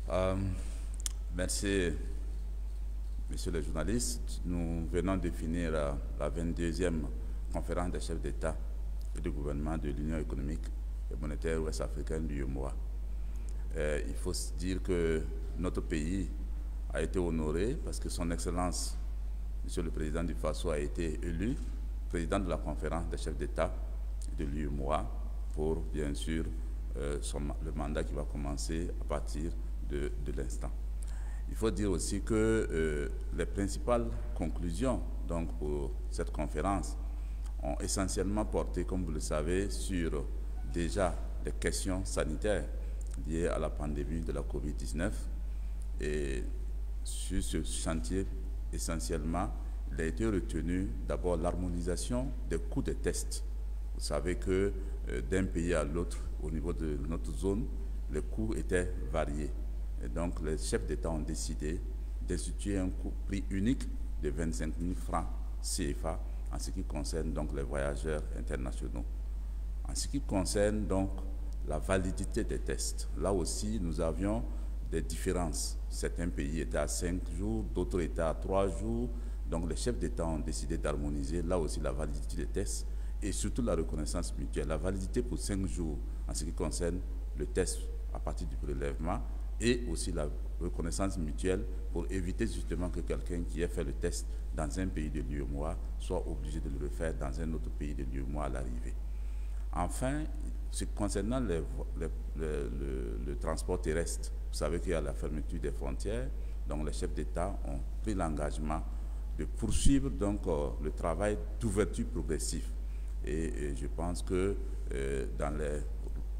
Euh, Merci, messieurs les journalistes. Nous venons de finir la 22e conférence des chefs d'État et de gouvernement de l'Union économique et monétaire ouest-africaine du UEMOA. Il faut se dire que notre pays a été honoré parce que son Excellence, Monsieur le Président du Faso, a été élu président de la conférence des chefs d'État de l'UEMOA pour, bien sûr, le mandat qui va commencer à partir de l'instant. Il faut dire aussi que les principales conclusions donc, pour cette conférence ont essentiellement porté, comme vous le savez, sur déjà les questions sanitaires liées à la pandémie de la COVID-19. Et sur ce chantier, essentiellement, il a été retenu d'abord l'harmonisation des coûts des tests. Vous savez que d'un pays à l'autre, au niveau de notre zone, les coûts étaient variés. Et donc, les chefs d'État ont décidé d'instituer un prix unique de 25 000 francs CFA en ce qui concerne donc les voyageurs internationaux. En ce qui concerne donc la validité des tests, là aussi, nous avions des différences. Certains pays étaient à 5 jours, d'autres étaient à 3 jours. Donc, les chefs d'État ont décidé d'harmoniser là aussi la validité des tests et surtout la reconnaissance mutuelle. La validité pour 5 jours en ce qui concerne le test à partir du prélèvement et aussi la reconnaissance mutuelle pour éviter justement que quelqu'un qui ait fait le test dans un pays de l'UEMOA soit obligé de le refaire dans un autre pays de l'UEMOA à l'arrivée. Enfin, concernant le transport terrestre, vous savez qu'il y a la fermeture des frontières, donc les chefs d'État ont pris l'engagement de poursuivre donc, le travail d'ouverture progressive. Et je pense que dans les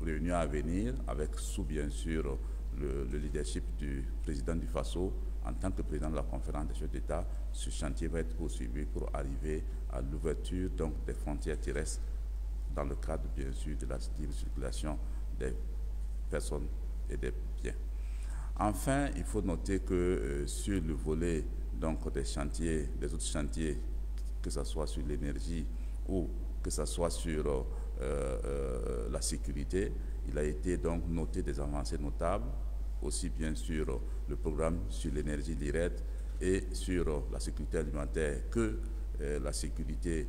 réunions à venir, avec sous bien sûr le leadership du président du Faso, en tant que président de la conférence des chefs d'État, ce chantier va être poursuivi pour arriver à l'ouverture des frontières terrestres dans le cadre, bien sûr, de la libre circulation des personnes et des biens. Enfin, il faut noter que sur le volet donc, des chantiers, des autres chantiers, que ce soit sur l'énergie ou que ce soit sur la sécurité, il a été donc noté des avancées notables, aussi bien sur le programme sur l'énergie l'IRED et sur la sécurité alimentaire que la sécurité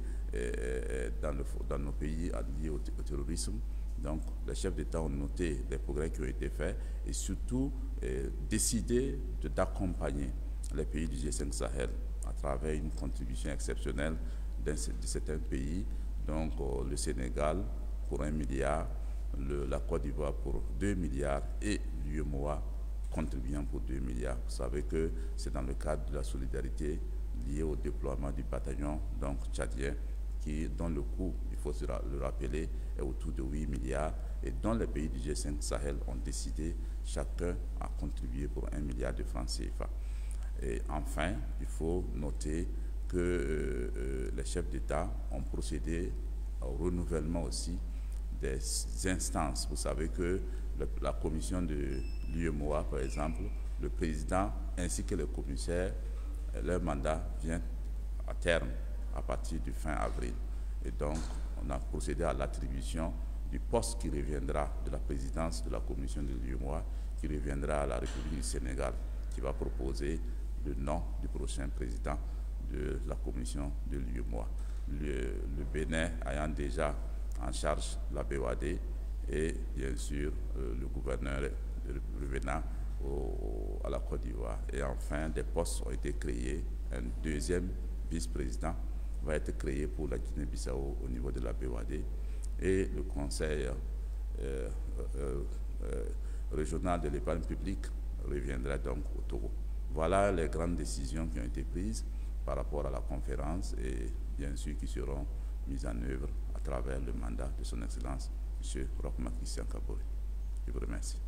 dans nos pays liés au terrorisme. Donc, les chefs d'État ont noté les progrès qui ont été faits et surtout décidé d'accompagner les pays du G5 Sahel à travers une contribution exceptionnelle de certains pays, donc le Sénégal pour 1 milliard, la Côte d'Ivoire pour 2 milliards et l'UEMOA contribuant pour 2 milliards. Vous savez que c'est dans le cadre de la solidarité liée au déploiement du bataillon donc tchadien, dont le coût, il faut le rappeler, est autour de 8 milliards et dont les pays du G5 Sahel ont décidé chacun à contribuer pour 1 milliard de francs CFA. Et enfin, il faut noter que les chefs d'État ont procédé au renouvellement aussi des instances. Vous savez que la commission de l'UEMOA, par exemple, le président ainsi que les commissaires, leur mandat vient à terme à partir du fin avril. Et donc, on a procédé à l'attribution du poste qui reviendra de la présidence de la commission de l'UEMOA, qui reviendra à la République du Sénégal, qui va proposer le nom du prochain président de la commission de l'UEMOA. Le Bénin ayant déjà en charge la BOAD et bien sûr le gouverneur revenant à la Côte d'Ivoire. Et enfin, des postes ont été créés. Un deuxième vice-président va être créé pour la Guinée-Bissau au niveau de la BOAD et le conseil régional de l'épargne publique reviendra donc au Togo. Voilà les grandes décisions qui ont été prises par rapport à la conférence et bien sûr qui seront mises en œuvre à travers le mandat de son Excellence, M. Roch-Marc Christian Kaboré. Je vous remercie.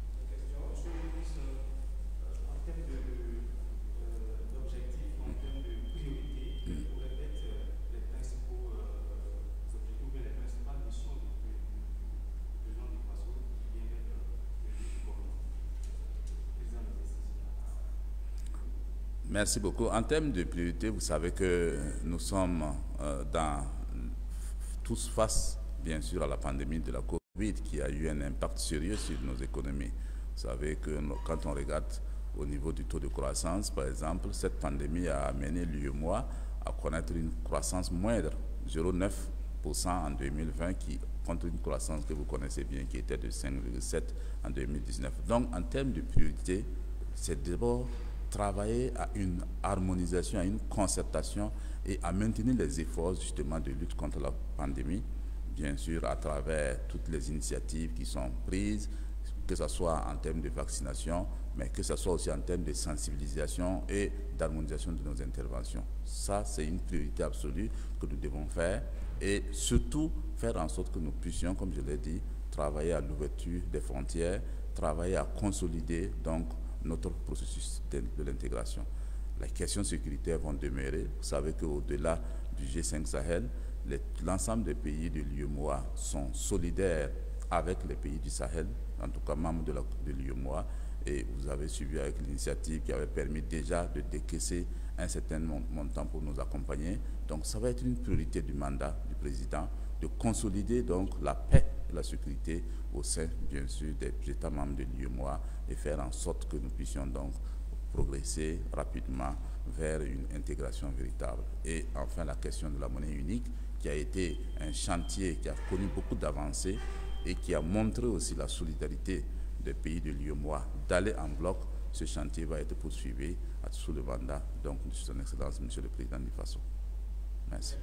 Monsieur le ministre, en termes d'objectifs, en termes de priorités, quels pourraient être les principaux objectifs ou les principales missions du président du Faso qui vient d'être élu comme président de l'exercice? Merci beaucoup. En termes de priorité, vous savez que nous sommes tous face, bien sûr, à la pandémie de la COVID qui a eu un impact sérieux sur nos économies. Vous savez que quand on regarde au niveau du taux de croissance, par exemple, cette pandémie a amené l'UEMOA à connaître une croissance moindre, 0,9% en 2020, contre une croissance que vous connaissez bien, qui était de 5,7% en 2019. Donc, en termes de priorité, c'est d'abord travailler à une harmonisation, à une concertation et à maintenir les efforts justement de lutte contre la pandémie, bien sûr à travers toutes les initiatives qui sont prises, que ce soit en termes de vaccination, mais que ce soit aussi en termes de sensibilisation et d'harmonisation de nos interventions. Ça, c'est une priorité absolue que nous devons faire et surtout faire en sorte que nous puissions, comme je l'ai dit, travailler à l'ouverture des frontières, travailler à consolider donc notre processus de l'intégration. Les questions sécuritaires vont demeurer. Vous savez qu'au-delà du G5 Sahel, l'ensemble des pays de l'UEMOA sont solidaires avec les pays du Sahel, en tout cas membres de l'UEMOA, et vous avez suivi avec l'initiative qui avait permis déjà de décaisser un certain montant pour nous accompagner. Donc ça va être une priorité du mandat du président de consolider donc la paix et la sécurité au sein, bien sûr, des États membres de l'UEMOA et faire en sorte que nous puissions donc progresser rapidement vers une intégration véritable. Et enfin, la question de la monnaie unique, qui a été un chantier qui a connu beaucoup d'avancées et qui a montré aussi la solidarité des pays de l'UEMOA d'aller en bloc. Ce chantier va être poursuivi sous le mandat donc, de son Excellence, Monsieur le Président du Faso. Merci.